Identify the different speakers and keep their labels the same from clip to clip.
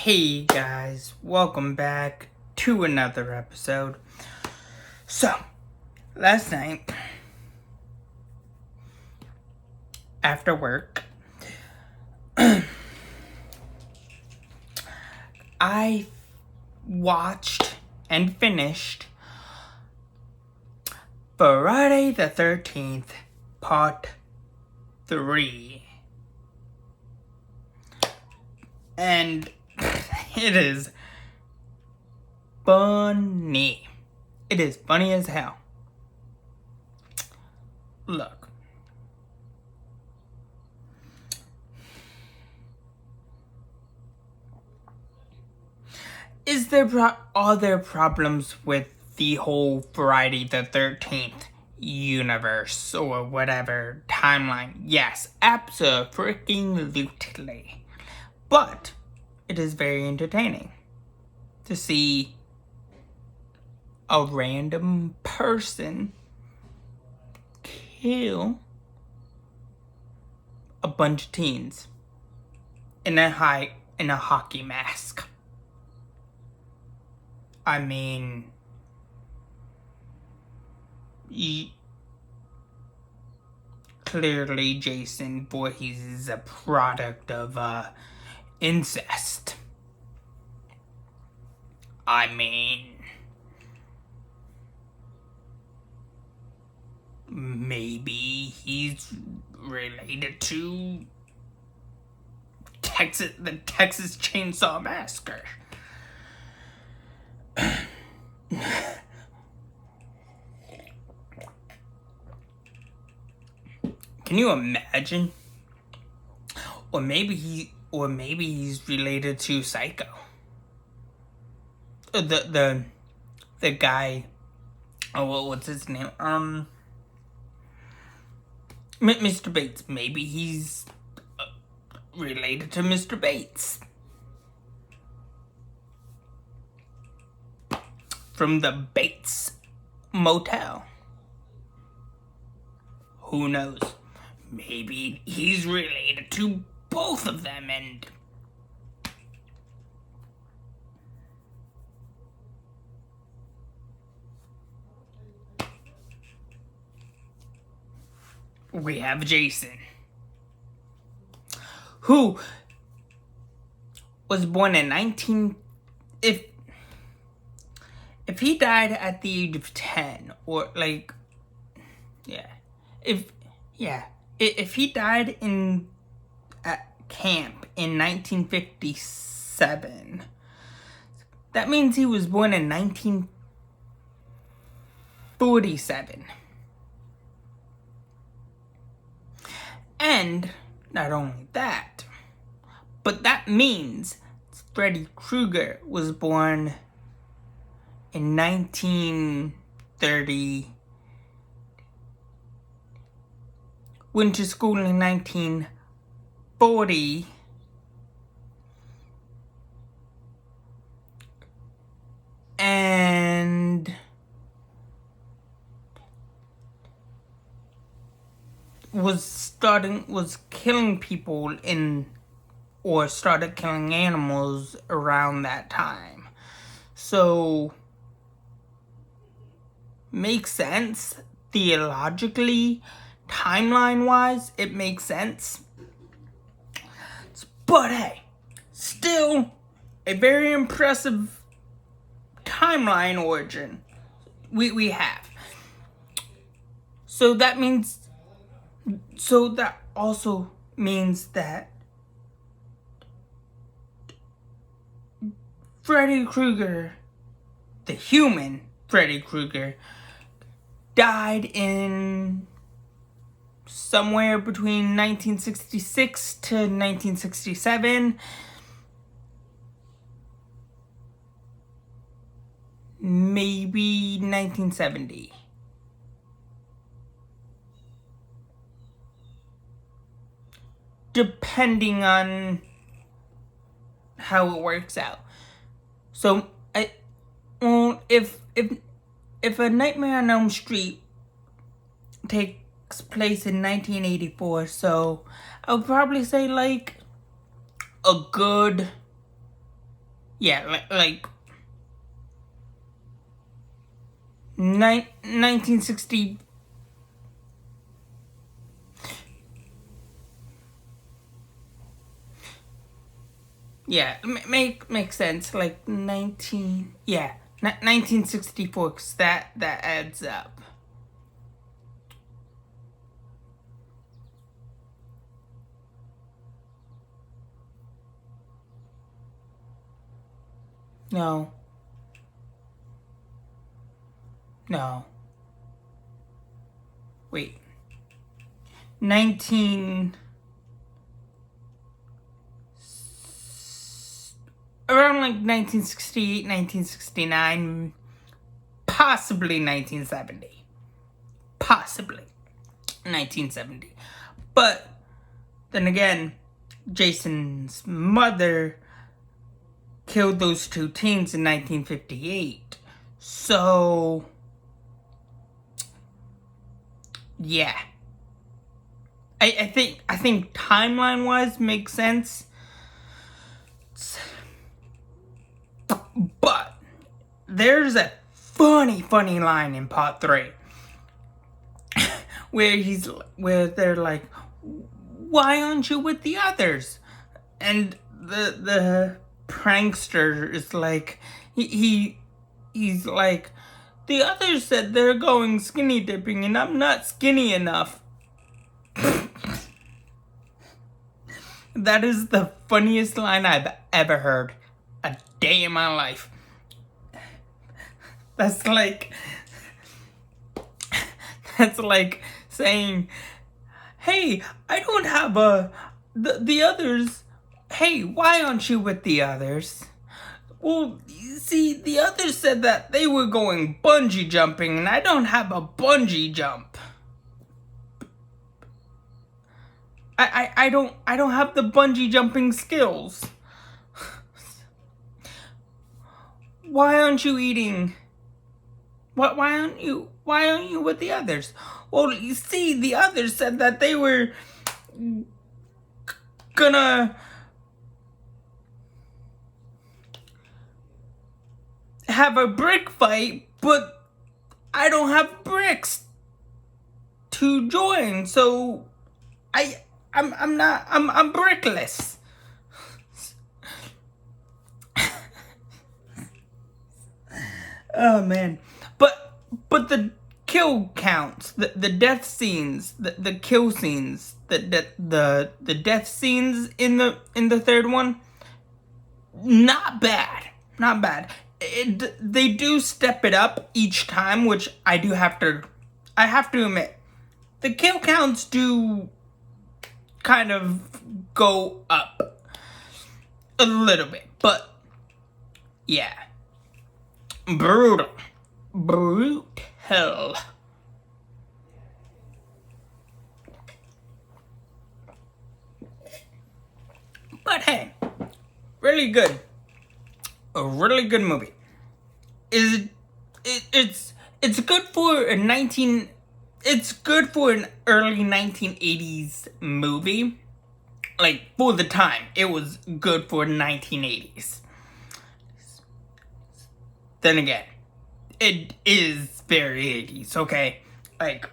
Speaker 1: Hey guys, welcome back to another episode. So, last night, after work, I watched and finished Friday the 13th, Part 3. And it is funny. It is funny as hell. Look. Are there problems with the whole Friday the 13th universe or whatever timeline? Yes, abso-freaking-lutely. But it is very entertaining to see a random person kill a bunch of teens in a hockey mask. I mean, clearly Jason Voorhees is a product of incest. I mean, maybe he's related to the Texas Chainsaw Massacre. Can you imagine? Or maybe he's related to Psycho. The guy. Oh, what's his name? Mr. Bates. Maybe he's related to Mr. Bates from the Bates Motel. Who knows? Maybe he's related to both of them, and we have Jason, who was born in if he died at the age of 10, or if he died at camp in 1957, that means he was born in 1947. And not only that, but that means Freddy Krueger was born in 1930, went to school in 1940, and was killing people started killing animals around that time. So, makes sense theologically, timeline-wise, it makes sense. But hey, still a very impressive timeline origin we have. So that also means that Freddy Krueger, the human Freddy Krueger, died in somewhere between 1966 to 1967. Maybe 1970. Depending on how it works out. So, if A Nightmare on Elm Street takes place in 1984, so I would probably say like a good Yeah, like 1960. Yeah, makes sense. Like 1964. 'Cause that adds up. No, no. Wait, 19 around like 1968, 1969, possibly 1970, possibly 1970. But then again, Jason's mother killed those two teens in 1958. So, yeah. I think timeline wise makes sense. But there's a funny line in part 3 where they're like, why aren't you with the others? And the prankster is like, he's like, the others said they're going skinny dipping and I'm not skinny enough. That is the funniest line I've ever heard a day in my life. That's like saying, hey, I don't have the others. Hey, why aren't you with the others? Well, you see, the others said that they were going bungee jumping and I don't have a bungee jump. I don't have the bungee jumping skills. Why aren't you eating? Why aren't you with the others? Well, you see, the others said that they were gonna have a brick fight, but I don't have bricks to join, so I'm brickless. Oh man. But the kill counts, the death scenes, the kill scenes, the death scenes in the third one, not bad. Not bad. They do step it up each time, which I have to admit. The kill counts do kind of go up a little bit, but yeah. Brutal. But hey, really good. A really good movie. It's good for a it's good for an early 1980s movie. Like, for the time, it was good for 1980s. Then again, it is very 80s, okay? Like,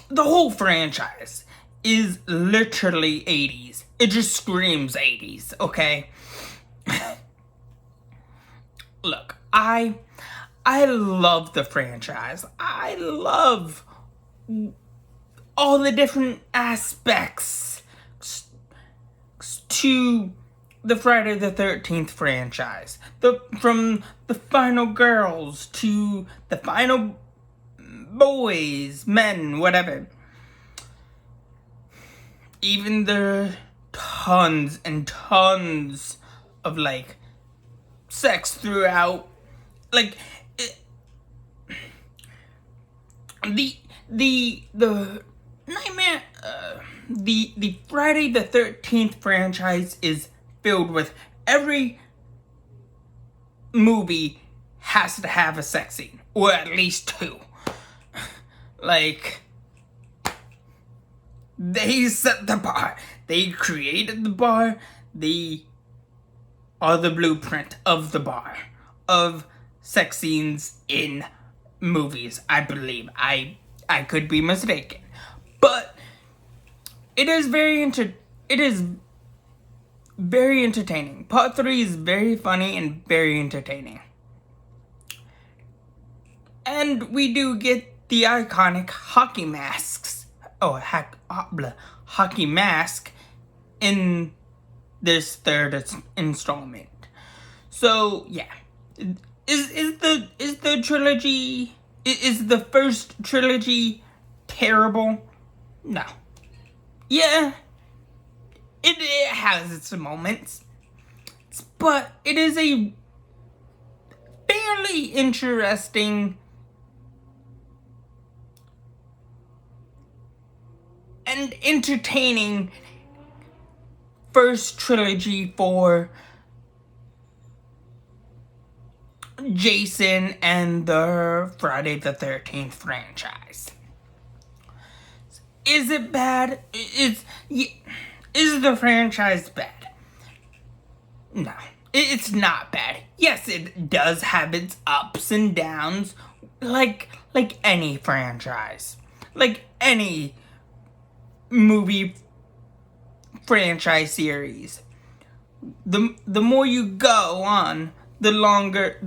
Speaker 1: the whole franchise is literally 80s. It just screams 80s, okay? Look, I love the franchise. I love all the different aspects to the Friday the 13th franchise. From the final girls to the final boys, men, whatever. Even the tons and tons of, like, sex throughout. Like, the Nightmare, the Friday the 13th franchise is filled with every movie has to have a sex scene, or at least 2. Like, they set the bar. They created the bar. The are the blueprint of the bar of sex scenes in movies, I believe. I could be mistaken. But it is very entertaining. Part 3 is very funny and very entertaining. And we do get the iconic hockey masks. Hockey mask in this third installment. So yeah, is the trilogy, is the first trilogy terrible? No. Yeah, it has its moments, but it is a fairly interesting and entertaining first trilogy for Jason and the Friday the 13th franchise. Is it bad? Is the franchise bad? No, it's not bad. Yes, it does have its ups and downs, like any franchise, like any movie franchise series. The more you go on, the longer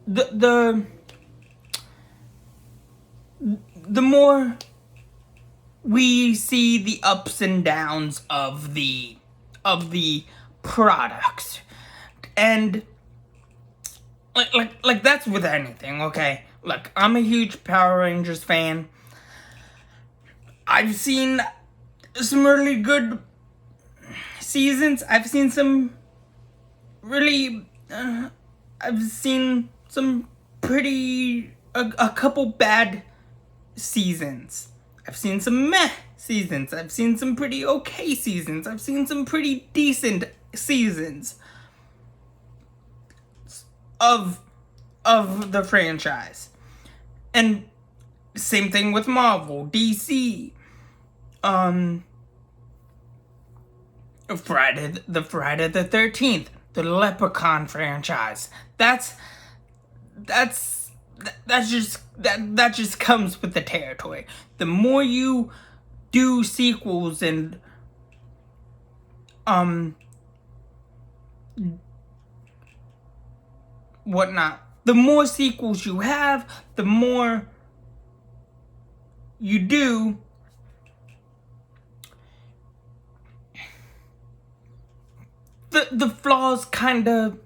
Speaker 1: the more we see the ups and downs of the products. And like that's with anything, okay? Look, I'm a huge Power Rangers fan. I've seen some really good seasons. I've seen some really I've seen some pretty a couple bad seasons. I've seen some meh seasons. I've seen some pretty okay seasons. I've seen some pretty decent seasons of the franchise. And same thing with Marvel, DC, Friday the 13th, the Leprechaun franchise. That just comes with the territory. The more you do sequels and whatnot, the more sequels you have, the more you do, the flaws kind of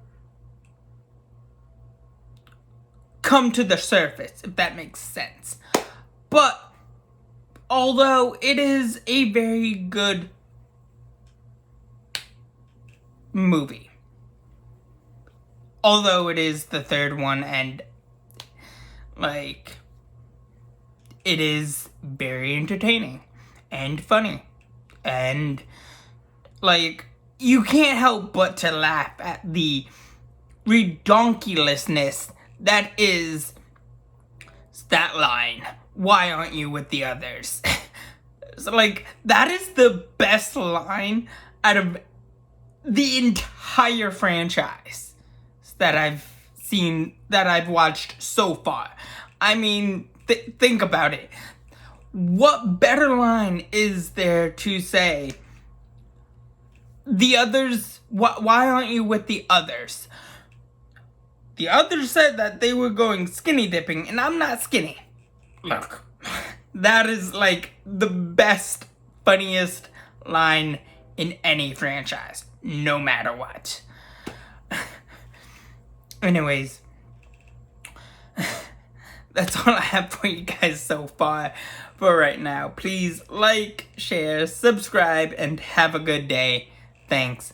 Speaker 1: come to the surface, if that makes sense. But although it is a very good movie, although it is the third one, and like it is very entertaining and funny, and like you can't help but to laugh at the redonkulousness that is that line, "Why aren't you with the others?" So like that is the best line out of the entire franchise that I've seen, that I've watched so far. I mean, think about it. What better line is there to say, the others, why aren't you with the others? The others said that they were going skinny dipping, and I'm not skinny. Look, that is like the best, funniest line in any franchise, no matter what. Anyways, that's all I have for you guys so far for right now. Please like, share, subscribe, and have a good day. Thanks.